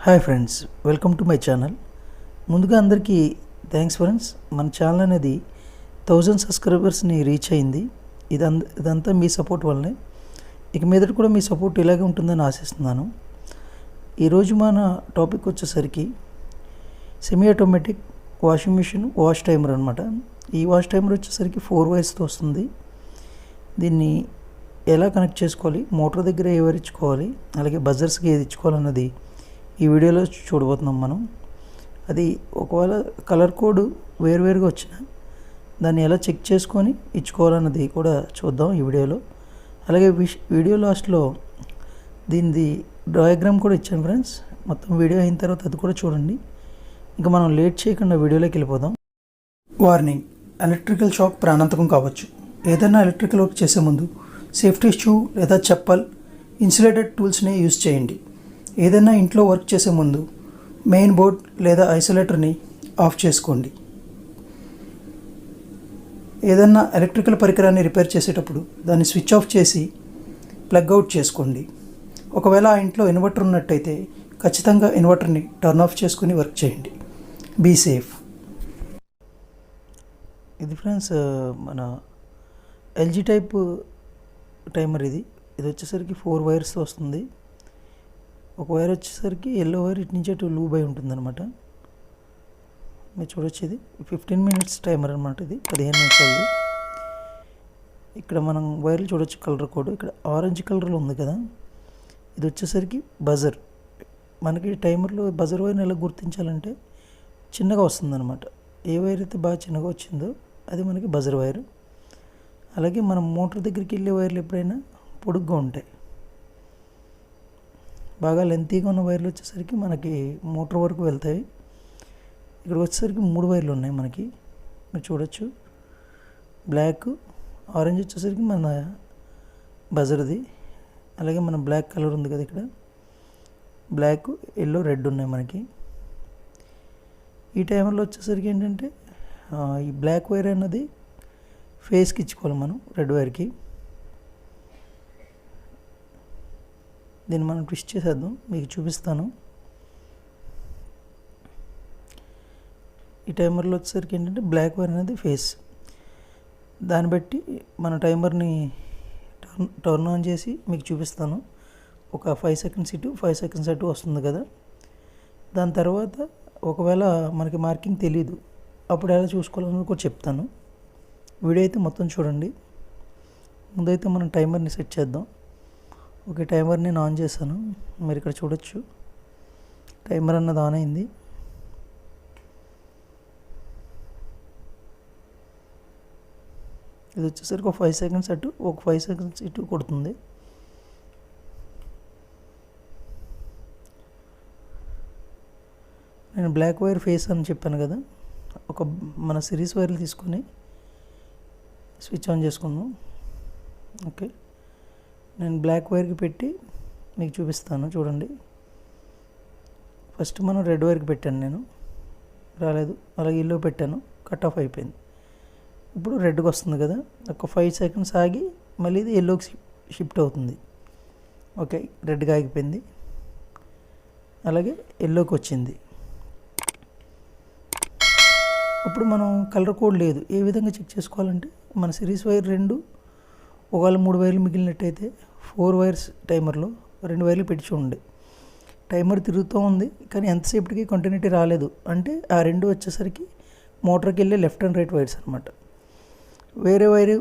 Hi friends, welcome to my channel. ముందుగా అందరికీ thanks friends. మన ఛానల్ అనేది 1000 సబ్స్క్రైబర్స్ని రీచ్ అయింది. ఇదంతా మీ సపోర్ట్ వల్లనే. ఇక మీదట కూడా మీ సపోర్ట్ ఇలాగే ఉంటుందని ఆశిస్తున్నాను. ఈరోజు మన టాపిక్ వచ్చేసరికి semi automatic washing machine wash timer అనమాట. ఈ వాష్ టైమర్ వచ్చేసరికి 4 వైర్స్తో వస్తుంది. దీన్ని ఎలా కనెక్ట్ చేసుకోవాలి, మోటార్ దగ్గర ఏ వైర్ ఇచ్చుకోవాలి, అలాగే బజర్స్కి ఏది ఇచ్చుకోవాలన్నది ఈ వీడియోలో చూడబోతున్నాం మనం. అది ఒకవేళ కలర్ కోడ్ వేరువేరుగా వచ్చినా దాన్ని ఎలా చెక్ చేసుకొని ఇచ్చుకోవాలన్నది కూడా చూద్దాం ఈ వీడియోలో. అలాగే వీడియో లాస్ట్లో దీనిది డయాగ్రామ్ కూడా ఇచ్చాను ఫ్రెండ్స్. మొత్తం వీడియో అయిన తర్వాత అది కూడా చూడండి. ఇంకా మనం లేట్ చేయకుండా వీడియోలోకి వెళ్ళిపోదాం. వార్నింగ్: ఎలక్ట్రికల్ షాక్ ప్రాణాంతకం కావచ్చు. ఏదైనా ఎలక్ట్రికల్ వర్క్ చేసే ముందు సేఫ్టీ షూ లేదా చెప్పల్, ఇన్సులేటెడ్ టూల్స్ని యూజ్ చేయండి. ఏదైనా ఇంట్లో వర్క్ చేసే ముందు మెయిన్ బోర్డ్ లేదా ఐసోలేటర్ని ఆఫ్ చేసుకోండి. ఏదైనా ఎలక్ట్రికల్ పరికరాన్ని రిపేర్ చేసేటప్పుడు దాన్ని స్విచ్ ఆఫ్ చేసి ప్లగ్ అవుట్ చేసుకోండి. ఒకవేళ ఆ ఇంట్లో ఇన్వర్టర్ ఉన్నట్టయితే ఖచ్చితంగా ఇన్వర్టర్ని టర్న్ ఆఫ్ చేసుకుని వర్క్ చేయండి. Be safe. ఇది ఫ్రెండ్స్ మన ఎల్జీ టైప్ టైమర్. ఇది వచ్చేసరికి 4 వైర్స్తో వస్తుంది. ఒక వైర్ వచ్చేసరికి ఎల్లో వైర్ ఇటు నుంచి అటు లూబ్ అయి ఉంటుంది అనమాట. మీరు చూడొచ్చు, ఇది 15 మినిట్స్ టైమర్ అనమాట. ఇది 15 నిమిషాలు. ఇక్కడ మనం వైర్లు చూడొచ్చు, కలర్ కోడ్ ఇక్కడ ఆరెంజ్ కలర్లో ఉంది కదా. ఇది వచ్చేసరికి బజర్. మనకి టైమర్లో బజర్ వైర్ని ఎలా గుర్తించాలంటే చిన్నగా వస్తుంది అనమాట. ఏ వైర్ అయితే బాగా చిన్నగా వచ్చిందో అది మనకి బజర్ వైర్. అలాగే మనం మోటార్ దగ్గరికి వెళ్ళే వైర్లు ఎప్పుడైనా పొడుగ్గా ఉంటాయి. బాగా లెంతీగా ఉన్న వైర్లు వచ్చేసరికి మనకి మోటార్ వరకు వెళ్తాయి. ఇక్కడ వచ్చేసరికి 3 వైర్లు ఉన్నాయి మనకి, మీరు చూడొచ్చు. బ్లాక్, ఆరెంజ్ వచ్చేసరికి మన బజర్ది. అలాగే మన బ్లాక్ కలర్ ఉంది కదా, ఇక్కడ బ్లాక్, ఎల్లో, రెడ్ ఉన్నాయి మనకి. ఈ టైంలో వచ్చేసరికి ఏంటంటే ఈ బ్లాక్ వైర్ అన్నది ఫేస్కి ఇచ్చుకోవాలి మనం, రెడ్ వైర్కి. దీన్ని మనం ట్విస్ట్ చేసేద్దాం, మీకు చూపిస్తాను. ఈ టైమర్లో వచ్చేసరికి ఏంటంటే బ్లాక్ వైర్ అనేది ఫేస్. దాన్ని బట్టి మన టైమర్ని టర్న్ ఆన్ చేసి మీకు చూపిస్తాను. ఒక 5 సెకండ్స్ ఇటు 5 సెకండ్స్ అటు వస్తుంది కదా. దాని తర్వాత ఒకవేళ మనకి మార్కింగ్ తెలీదు, అప్పుడు ఎలా చూసుకోవాలన్నది కూడా చెప్తాను. వీడియో అయితే మొత్తం చూడండి. ముందైతే మనం టైమర్ని సెట్ చేద్దాం. ఓకే, టైమర్ని నేను ఆన్ చేశాను. మీరు ఇక్కడ చూడొచ్చు, టైమర్ అన్నది ఆన్ అయింది. ఇది వచ్చేసరికి ఒక 5 సెకండ్స్ అటు, ఒక 5 సెకండ్స్ ఇటు కొడుతుంది. నేను బ్లాక్ వైర్ ఫేస్ అని చెప్పాను కదా, మన సిరీస్ వైర్లు తీసుకొని స్విచ్ ఆన్ చేసుకుందాం. ఓకే, నేను బ్లాక్ వైర్కి పెట్టి మీకు చూపిస్తాను, చూడండి. ఫస్ట్ మనం రెడ్ వైర్కి పెట్టాను, నేను రాలేదు. అలాగే ఎల్లో పెట్టాను, కట్ ఆఫ్ అయిపోయింది. ఇప్పుడు రెడ్కి వస్తుంది కదా, ఒక 5 సెకండ్స్ ఆగి మళ్ళీ ఇది ఎల్లోకి షిఫ్ట్ అవుతుంది. ఓకే, రెడ్గా ఆగిపోయింది. అలాగే ఎల్లోకి వచ్చింది. ఇప్పుడు మనం కలర్ కోడ్ లేదు, ఏ విధంగా చెక్ చేసుకోవాలంటే మన సిరీస్ వైర్ 2, ఒకవేళ 3 వైర్లు మిగిలినట్టయితే 4 వైర్స్ టైమర్లో 2 వైర్లు పెట్టి చూడండి. టైమర్ తిరుగుతూ ఉంది కానీ ఎంతసేపటికి కంటిన్యూటీ రాలేదు అంటే ఆ 2 వచ్చేసరికి మోటార్కి వెళ్ళే లెఫ్ట్ అండ్ రైట్ వైర్స్ అనమాట. వేరే వైర్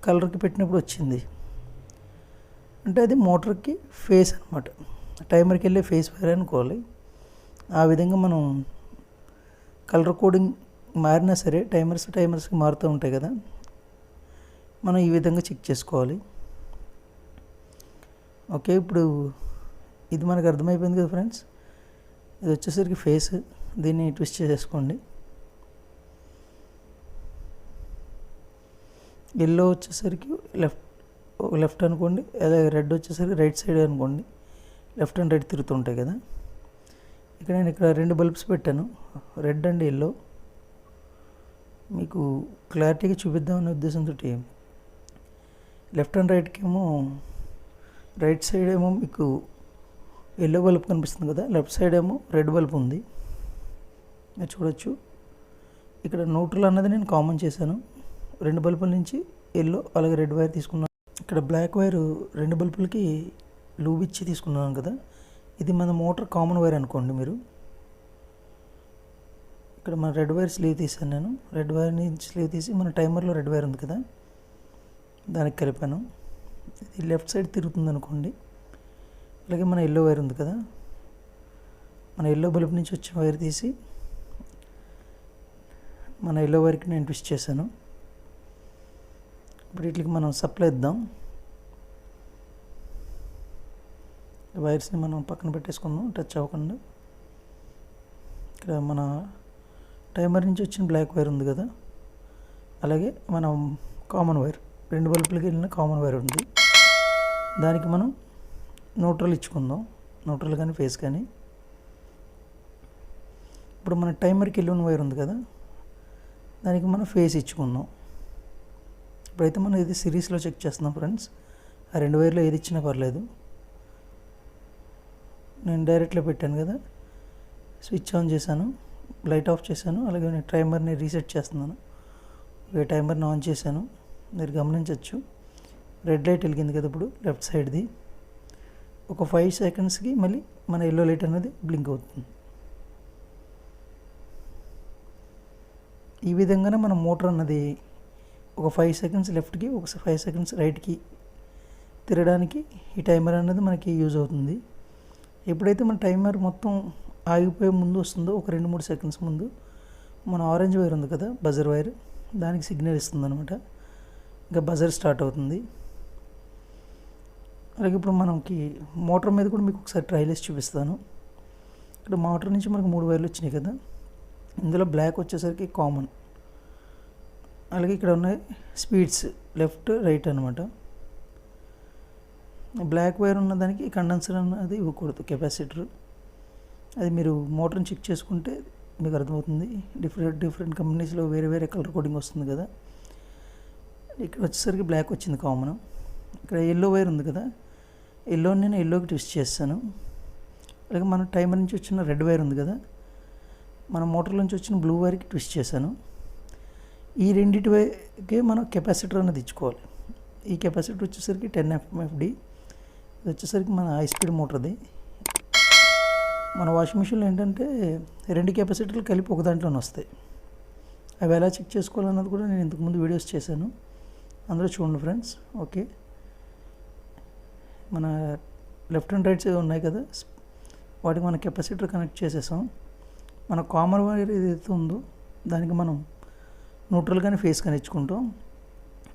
కలర్కి పెట్టినప్పుడు వచ్చింది అంటే అది మోటార్కి ఫేస్ అనమాట, టైమర్కి వెళ్ళే ఫేస్ వైర్ అనుకోవాలి. ఆ విధంగా మనం కలర్ కోడింగ్ మారినా సరే టైమర్స్కి మారుతూ ఉంటాయి కదా, మనం ఈ విధంగా చెక్ చేసుకోవాలి. ఓకే, ఇప్పుడు ఇది మనకు అర్థమైపోయింది కదా ఫ్రెండ్స్. ఇది వచ్చేసరికి ఫేస్, దీన్ని ట్విస్ట్ చేసేసుకోండి. ఎల్లో వచ్చేసరికి లెఫ్ట్ అనుకోండి, అలాగే రెడ్ వచ్చేసరికి రైట్ సైడ్ అనుకోండి. లెఫ్ట్ అండ్ రైట్ తిరుగుతుంటాయి కదా. నేను ఇక్కడ 2 బల్బ్స్ పెట్టాను, రెడ్ అండ్ ఎల్లో. మీకు క్లారిటీగా చూపిద్దామనే ఉద్దేశంతో లెఫ్ట్ అండ్ రైట్కి ఏమో రైట్ సైడ్ ఏమో మీకు ఎల్లో బల్బ్ కనిపిస్తుంది కదా, లెఫ్ట్ సైడ్ ఏమో రెడ్ బల్బ్ ఉంది. మీరు చూడొచ్చు. ఇక్కడ న్యూట్రల్ అన్నది నేను కామన్ చేశాను. 2 బల్బుల నుంచి ఎల్లో అలాగే రెడ్ వైర్ తీసుకున్నాను. ఇక్కడ బ్లాక్ వైర్ 2 బల్బులకి లూబ్ ఇచ్చి తీసుకున్నాను కదా, ఇది మన మోటార్ కామన్ వైర్ అనుకోండి మీరు. ఇక్కడ మన రెడ్ వైర్ స్లీవ్ తీసాను నేను. రెడ్ వైర్ని స్లీవ్ తీసి మన టైమర్లో రెడ్ వైర్ ఉంది కదా, దానికి కలిపాను. ఇది లెఫ్ట్ సైడ్ తిరుగుతుంది అనుకోండి. అలాగే మన ఎల్లో వైర్ ఉంది కదా, మన ఎల్లో బల్బ్ నుంచి వచ్చే వైర్ తీసి మన ఎల్లో వైర్కి నేను ట్విస్ట్ చేశాను. ఇప్పుడు వీటికి మనం సప్లై ఇద్దాం. వైర్స్ని మనం పక్కన పెట్టేసుకుందాం, టచ్ అవ్వకుండా. ఇక్కడ మన టైమర్ నుంచి వచ్చిన బ్లాక్ వైర్ ఉంది కదా, అలాగే మనం కామన్ వైర్ 2 బల్బులకి వెళ్ళిన కామన్ వైర్ ఉంది, దానికి మనం న్యూట్రల్ ఇచ్చుకుందాం. న్యూట్రల్ కానీ ఫేస్ కానీ. ఇప్పుడు మన టైమర్కి వెళ్ళిన వైర్ ఉంది కదా, దానికి మనం ఫేస్ ఇచ్చుకుందాం. ఇప్పుడైతే మనం ఇది సిరీస్లో చెక్ చేస్తున్నాం ఫ్రెండ్స్. ఆ 2 వైర్లో ఏది ఇచ్చినా పర్లేదు. నేను డైరెక్ట్లో పెట్టాను కదా, స్విచ్ ఆన్ చేశాను, లైట్ ఆఫ్ చేశాను, అలాగే నేను టైమర్ని రీసెట్ చేస్తున్నాను. టైమర్ని ఆన్ చేశాను, మీరు గమనించవచ్చు. రెడ్ లైట్ వెలిగింది కదా ఇప్పుడు లెఫ్ట్ సైడ్ది. ఒక 5 సెకండ్స్కి మళ్ళీ మన ఎల్లో లైట్ అనేది బ్లింక్ అవుతుంది. ఈ విధంగానే మన మోటార్ అన్నది ఒక 5 సెకండ్స్ లెఫ్ట్కి, ఒక 5 సెకండ్స్ రైట్కి తిరగడానికి ఈ టైమర్ అనేది మనకి యూజ్ అవుతుంది. ఎప్పుడైతే మన టైమర్ మొత్తం ఆగిపోయే ముందు వస్తుందో, ఒక 2-3 సెకండ్స్ ముందు, మన ఆరెంజ్ వైర్ ఉంది కదా, బజర్ వైర్, దానికి సిగ్నల్ ఇస్తుంది అనమాట. ఇంకా బజర్ స్టార్ట్ అవుతుంది. అలాగే ఇప్పుడు మనకి మోటార్ మీద కూడా మీకు ఒకసారి ట్రయల్ వేసి చూపిస్తాను. ఇక్కడ మోటార్ నుంచి మనకు 3 వైర్లు వచ్చినాయి కదా, ఇందులో బ్లాక్ వచ్చేసరికి కామన్. అలాగే ఇక్కడ ఉన్నాయి స్పీడ్స్, లెఫ్ట్ రైట్ అనమాట. బ్లాక్ వైర్ ఉన్నదానికి కండెన్సర్ అన్నది ఇవ్వకూడదు, కెపాసిటర్. అది మీరు మోటార్ని చెక్ చేసుకుంటే మీకు అర్థమవుతుంది. డిఫరెంట్ కంపెనీస్లో వేరే వేరే కలర్ కోడింగ్ వస్తుంది కదా. ఇక్కడ వచ్చేసరికి బ్లాక్ వచ్చింది కామన్. ఇక్కడ ఎల్లో వైర్ ఉంది కదా, ఎల్లోని నేను ఎల్లోకి ట్విస్ట్ చేస్తాను. అలాగే మన టైమర్ నుంచి వచ్చిన రెడ్ వైర్ ఉంది కదా, మన మోటార్ నుంచి వచ్చిన బ్లూ వైర్కి ట్విస్ట్ చేశాను. ఈ రెండింటికే మనం కెపాసిటర్ అనేది ఇచ్చుకోవాలి. ఈ కెపాసిటర్ వచ్చేసరికి 10 FMFD. ఇది వచ్చేసరికి మన హై స్పీడ్ మోటార్ది. మన వాషింగ్ మిషన్లో ఏంటంటే 2 కెపాసిటర్లు కలిపి ఒక దాంట్లోనే వస్తాయి. అవి ఎలా చెక్ చేసుకోవాలన్నది కూడా నేను ఇంతకుముందు వీడియోస్ చేశాను, అందులో చూడండి ఫ్రెండ్స్. ఓకే, మన లెఫ్ట్ అండ్ రైట్ సైడ్ ఉన్నాయి కదా, వాటికి మన కెపాసిటర్ కనెక్ట్ చేసేసాం. మన కామన్ వైర్ ఏదైతే ఉందో దానికి మనం న్యూట్రల్ కానీ ఫేస్ కానీ ఇచ్చుకుంటాం.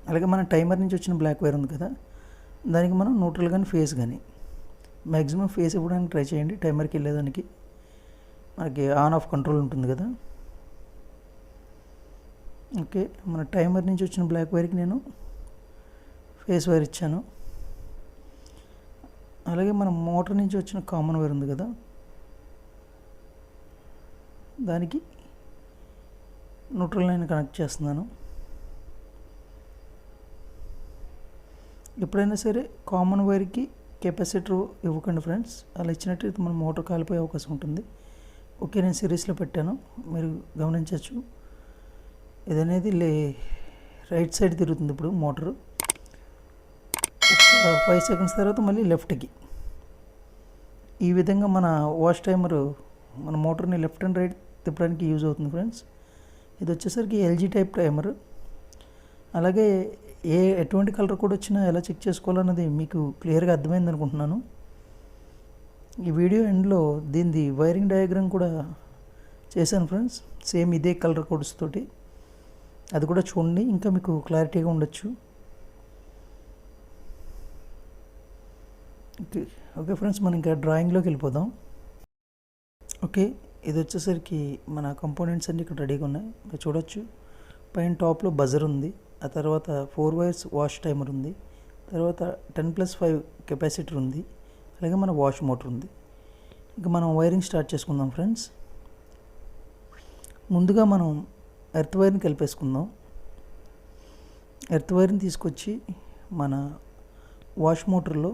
అలాగే మన టైమర్ నుంచి వచ్చిన బ్లాక్ వైర్ ఉంది కదా, దానికి మనం న్యూట్రల్ కానీ ఫేస్ కానీ. మ్యాక్సిమం ఫేస్ ఇవ్వడానికి ట్రై చేయండి. టైమర్కి వెళ్ళేదానికి మనకి ఆన్ ఆఫ్ కంట్రోల్ ఉంటుంది కదా. ఓకే, మన టైమర్ నుంచి వచ్చిన బ్లాక్ వైర్కి నేను ఫేస్ వైర్ ఇచ్చాను. అలాగే మన మోటార్ నుంచి వచ్చిన కామన్ వైర్ ఉంది కదా, దానికి న్యూట్రల్ లైన్ కనెక్ట్ చేస్తున్నాను. ఎప్పుడైనా సరే కామన్ వైర్కి కెపాసిటర్ ఇవ్వకండి ఫ్రెండ్స్. అలా ఇచ్చినట్టు మన మోటార్ కాలిపోయే అవకాశం ఉంటుంది. ఓకే, నేను సిరీస్లో పెట్టాను, మీరు గమనించవచ్చు. ఇదనేది రైట్ సైడ్ తిరుగుతుంది ఇప్పుడు మోటారు. 5 సెకండ్స్ తర్వాత మళ్ళీ లెఫ్ట్కి. ఈ విధంగా మన వాష్ టైమర్ మన మోటార్ని లెఫ్ట్ అండ్ రైట్ తిప్పడానికి యూజ్ అవుతుంది ఫ్రెండ్స్. ఇది వచ్చేసరికి ఎల్జీ టైప్ టైమర్. అలాగే ఎటువంటి కలర్ కోడ్ వచ్చినా ఎలా చెక్ చేసుకోవాలన్నది మీకు క్లియర్గా అర్థమైంది అనుకుంటున్నాను. ఈ వీడియో ఎండ్లో దీనిది వైరింగ్ డయాగ్రామ్ కూడా చేశాను ఫ్రెండ్స్, సేమ్ ఇదే కలర్ కోడ్స్ తోటి. అది కూడా చూడండి, ఇంకా మీకు క్లారిటీగా ఉండొచ్చు. ఓకే ఫ్రెండ్స్, మనం ఇంకా డ్రాయింగ్లోకి వెళ్ళిపోదాం. ఓకే, ఇది వచ్చేసరికి మన కంపోనెంట్స్ అన్నీ ఇక్కడ రెడీగా ఉన్నాయి, మీరు చూడొచ్చు. పైన టాప్లో బజర్ ఉంది, ఆ తర్వాత 4 వైర్స్ వాష్ టైమర్ ఉంది, తర్వాత 10+5 కెపాసిటర్ ఉంది, అలాగే మన వాష్ మోటార్ ఉంది. ఇంకా మనం వైరింగ్ స్టార్ట్ చేసుకుందాం ఫ్రెండ్స్. ముందుగా మనం ఎర్త్ వైర్ని కలిపేసుకుందాం. ఎర్త్ వైర్ని తీసుకొచ్చి మన వాష్ మోటార్లో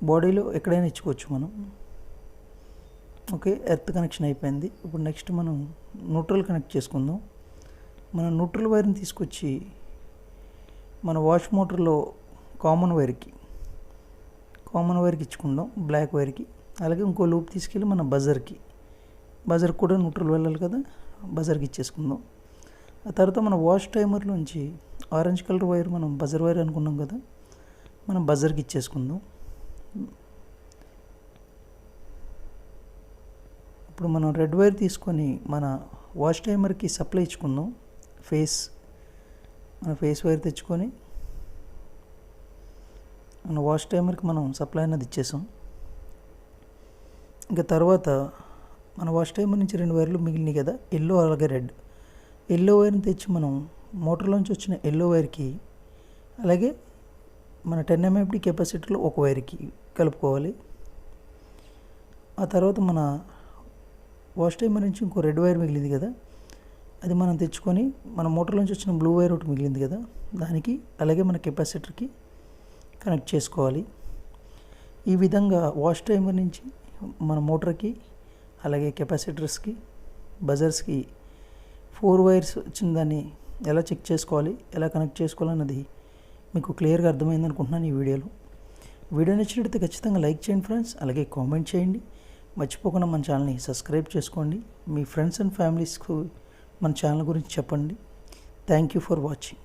బాడీలో ఎక్కడైనా ఇచ్చుకోవచ్చు మనం. ఓకే, ఎర్త్ కనెక్షన్ అయిపోయింది. ఇప్పుడు నెక్స్ట్ మనం న్యూట్రల్ కనెక్ట్ చేసుకుందాం. మనం న్యూట్రల్ వైర్ని తీసుకొచ్చి మన వాష్ మోటార్లో కామన్ వైర్కి ఇచ్చుకుందాం, బ్లాక్ వైర్కి. అలాగే ఇంకో లూప్ తీసుకెళ్ళి మన బజర్ కూడా న్యూట్రల్ వెళ్ళాలి కదా, బజర్కి ఇచ్చేసుకుందాం. ఆ తర్వాత మన వాష్ టైమర్లోంచి ఆరెంజ్ కలర్ వైర్ మనం బజర్ వైర్ అనుకున్నాం కదా, మనం బజర్కి ఇచ్చేసుకుందాం. ఇప్పుడు మనం రెడ్ వైర్ తీసుకొని మన వాష్ టైమర్కి సప్లై ఇచ్చుకుందాం. మన ఫేస్ వైర్ తెచ్చుకొని మన వాష్ టైమర్కి మనం సప్లై అనేది ఇచ్చేసాం. ఇంకా తర్వాత మన వాష్ టైమర్ నుంచి 2 వైర్లు మిగిలినాయి కదా, ఎల్లో అలాగే రెడ్. ఎల్లో వైర్ని తెచ్చి మనం మోటార్లోంచి వచ్చిన ఎల్లో వైర్కి, అలాగే మన 10 mAh కెపాసిటర్లో ఒక వైర్కి కలుపుకోవాలి. ఆ తర్వాత మన వాష్ టైమర్ నుంచి ఇంకో రెడ్ వైర్ మిగిలింది కదా, అది మనం తెచ్చుకొని మన మోటార్లోంచి వచ్చిన బ్లూ వైర్ ఒకటి మిగిలింది కదా, దానికి అలాగే మన కెపాసిటర్కి కనెక్ట్ చేసుకోవాలి. ఈ విధంగా వాష్ టైమర్ నుంచి మన మోటార్కి అలాగే కెపాసిటర్స్కి బజర్స్కి 4 వైర్స్ వచ్చిన దాన్ని ఎలా చెక్ చేసుకోవాలి, ఎలా కనెక్ట్ చేసుకోవాలన్నది మీకు క్లియర్గా అర్థమైంది అనుకుంటున్నాను. ఈ వీడియో నచ్చినట్లయితే ఖచ్చితంగా లైక్ చేయండి ఫ్రెండ్స్, అలాగే కామెంట్ చేయండి. మర్చిపోకుండా మన ఛానల్ని సబ్స్క్రైబ్ చేసుకోండి. మీ ఫ్రెండ్స్ అండ్ ఫ్యామిలీస్కు మన ఛానల్ గురించి చెప్పండి. Thank you for watching.